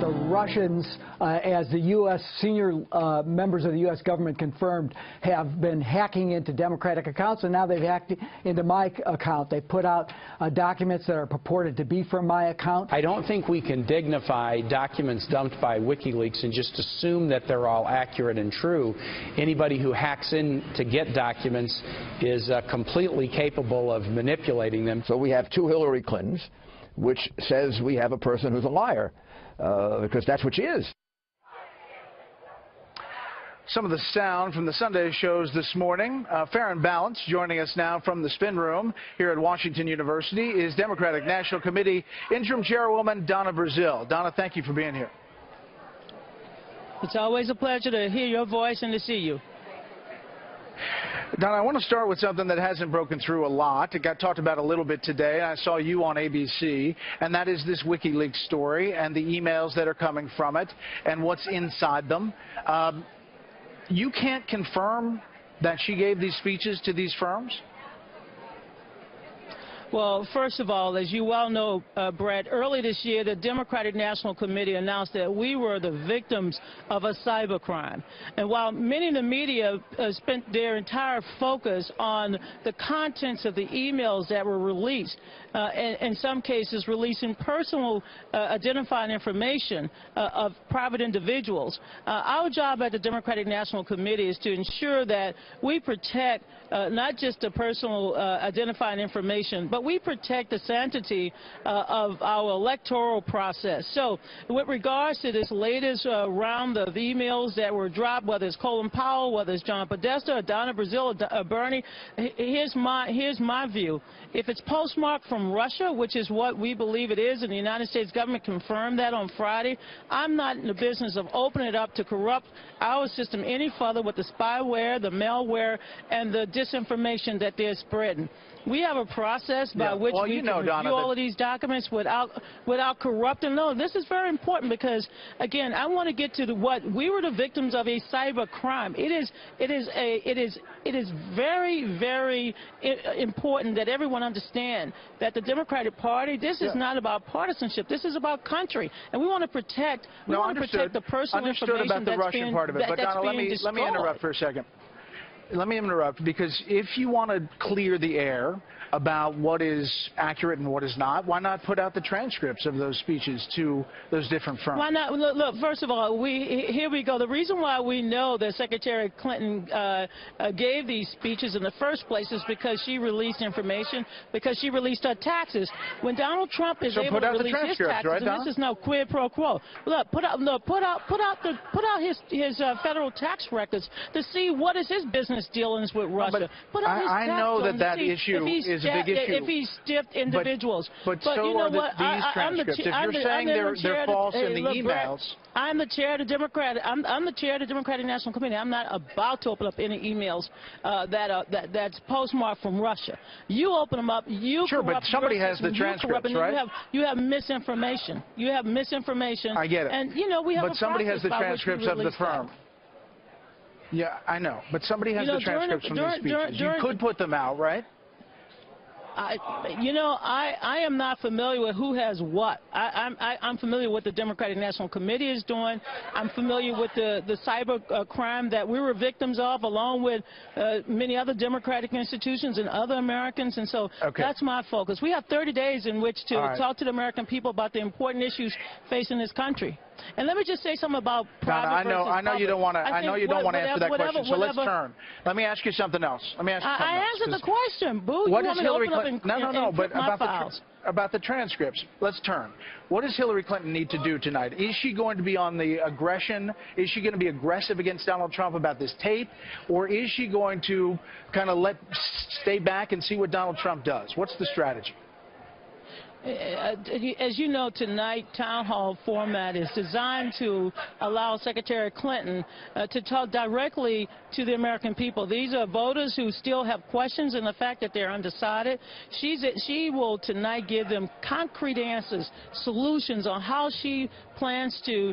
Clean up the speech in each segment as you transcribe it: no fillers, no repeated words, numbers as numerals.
the Russians, as the U.S. senior members of the U.S. government confirmed, have been hacking into Democratic accounts, and now they've hacked into my account. They put out documents that are purported to be from my account. I don't think we can dignify documents dumped by WikiLeaks and just assume that they're all accurate and true. Anybody who hacks in to get documents is completely capable of manipulating them. So we have two Hillary Clintons, which says we have a person who's a liar, because that's what she is. Some of the sound from the Sunday shows this morning. Fair and Balanced, joining us now from the spin room here at Washington University, is Democratic National Committee Interim Chairwoman Donna Brazile. Donna, thank you for being here. It's always a pleasure to hear your voice and to see you. Donna, I want to start with something that hasn't broken through a lot. It got talked about a little bit today. I saw you on ABC, and that is this WikiLeaks story and the emails that are coming from it and what's inside them. You can't confirm that she gave these speeches to these firms? Well, first of all, as you well know, Brett, early this year, the Democratic National Committee announced that we were the victims of a cybercrime. And while many in the media spent their entire focus on the contents of the emails that were released, and in some cases releasing personal identifying information of private individuals, our job at the Democratic National Committee is to ensure that we protect not just the personal identifying information, but we protect the sanctity of our electoral process. So with regards to this latest round of emails that were dropped, whether it's Colin Powell, whether it's John Podesta, or Donna Brazile, or Bernie, here's my view. If it's postmarked from Russia, which is what we believe it is, and the United States government confirmed that on Friday, I'm not in the business of opening it up to corrupt our system any further with the spyware, the malware, and the disinformation that they're spreading. We have a process by which we can review all of these documents without corrupting them. This is very important because, again, I want to get to what we were the victims of a cyber crime. It is very, very important that everyone understand that the Democratic Party, this is not about partisanship. This is about country, and we want to protect. We want to protect the personal information about the Russian part of it. But Donna, let me interrupt for a second. Let me interrupt, because if you want to clear the air about what is accurate and what is not, why not put out the transcripts of those speeches to those different firms? Why not? Look, first of all, here we go. The reason why we know that Secretary Clinton gave these speeches in the first place is because she released information, because she released her taxes. When Donald Trump is able to release his taxes, right, and this is no quid pro quo. Look, put out his federal tax records to see what is his business dealings with Russia. I know that issue is a big issue. If he stiffed individuals. But so you know what? These transcripts. If you're saying they're false in the emails. I'm the chair of the Democratic. I'm the chair of the Democratic National Committee. I'm not about to open up any emails that's postmarked from Russia. You open them up. You sure, but somebody has the transcripts, right? You have misinformation. You have misinformation. I get it. And you know we have. But somebody has the transcripts of the firm. Yeah, I know. But somebody has the transcripts from these speeches. You could put them out, right? I am not familiar with who has what. I'm familiar with what the Democratic National Committee is doing. I'm familiar with the cyber crime that we were victims of, along with many other democratic institutions and other Americans. And so that's my focus. We have 30 days in which to talk to the American people about the important issues facing this country. And let me just say something about private Donna, I know you don't want to. I know you don't want to answer that question. So let's turn. Let me ask you something else. Let me ask you something else. I answered the question, Boo. What does Hillary Clinton? No. But about the transcripts. Let's turn. What does Hillary Clinton need to do tonight? Is she going to be on the aggression? Is she going to be aggressive against Donald Trump about this tape, or is she going to kind of stay back and see what Donald Trump does? What's the strategy? As you know, tonight, town hall format is designed to allow Secretary Clinton to talk directly to the American people. These are voters who still have questions and the fact that they're undecided. She will tonight give them concrete answers, solutions on how she plans to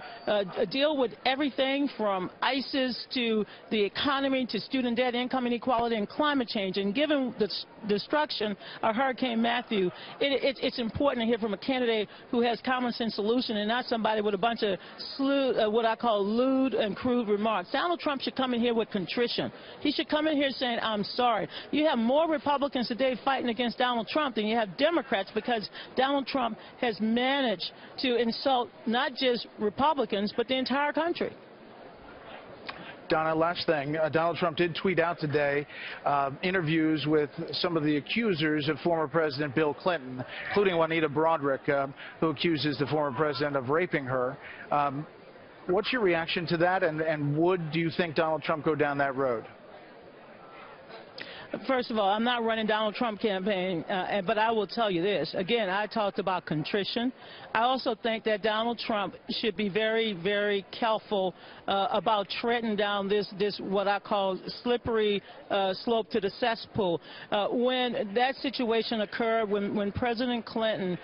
deal with everything from ISIS to the economy to student debt, income inequality, and climate change. And given the destruction of Hurricane Matthew, it's important important to hear from a candidate who has common sense solution and not somebody with a bunch of what I call lewd and crude remarks. Donald Trump should come in here with contrition. He should come in here saying, I'm sorry. You have more Republicans today fighting against Donald Trump than you have Democrats, because Donald Trump has managed to insult not just Republicans, but the entire country. Donna, last thing. Donald Trump did tweet out today interviews with some of the accusers of former President Bill Clinton, including Juanita Broaddrick, who accuses the former president of raping her. What's your reaction to that, and do you think Donald Trump go down that road? First of all, I'm not running Donald Trump campaign, but I will tell you this. Again, I talked about contrition. I also think that Donald Trump should be very, very careful about treading down this what I call slippery slope to the cesspool. When that situation occurred, when President Clinton,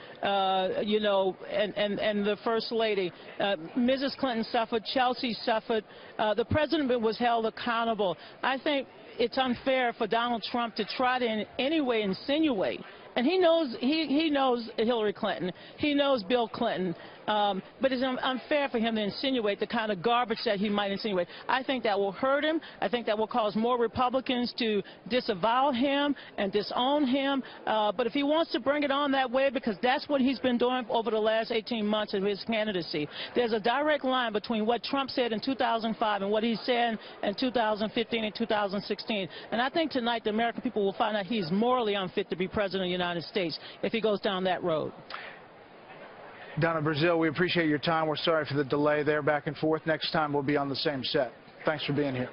you know, and the First Lady, Mrs. Clinton suffered, Chelsea suffered, the president was held accountable. I think it's unfair for Donald Trump to try to in any way insinuate, and he knows Hillary Clinton, he knows Bill Clinton, but it's unfair for him to insinuate the kind of garbage that he might insinuate. I think that will hurt him. I think that will cause more Republicans to disavow him and disown him. But if he wants to bring it on that way, because that's what he's been doing over the last 18 months of his candidacy, there's a direct line between what Trump said in 2005 and what he said in 2015 and 2016. And I think tonight the American people will find out he's morally unfit to be president of the United States if he goes down that road. Donna Brazile, we appreciate your time. We're sorry for the delay there, back and forth. Next time we'll be on the same set. Thanks for being here.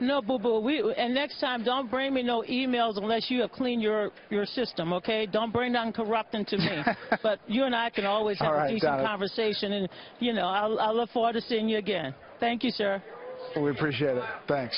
No, boo-boo. And next time, don't bring me no emails unless you have cleaned your system, okay? Don't bring nothing corrupting to me. But you and I can always have a decent conversation, and, you know, I look forward to seeing you again. Thank you, sir. We appreciate it. Thanks.